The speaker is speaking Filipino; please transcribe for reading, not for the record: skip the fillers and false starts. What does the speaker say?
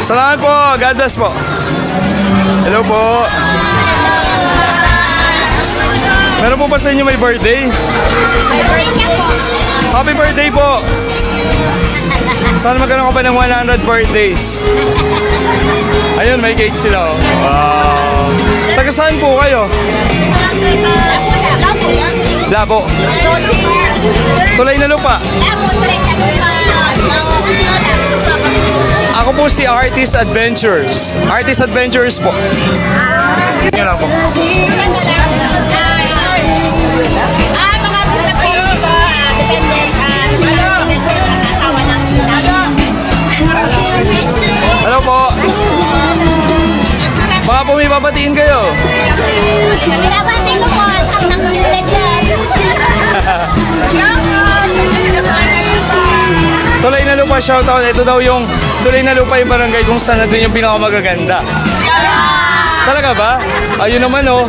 Salamat po. God bless po. Hello po. Meron po ba sa inyo may birthday? Happy birthday po. Sana magkaroon ka pa ng 100 birthdays. Ayun, may cake sila. Oh. Wow. Taga saan po kayo? Labo. Tulay na lupa. Ako po si Artist Adventures. Artist Adventures po. Yun lang po. Hello po. Baka po may babatiin kayo. Binabati ko po ang nakulit dyan. Tulay na lupa, shoutout. Ito daw yung Tulay na lupa yung barangay kung saan natin yung pinakamagaganda. Talaga ba? Ayun naman oh.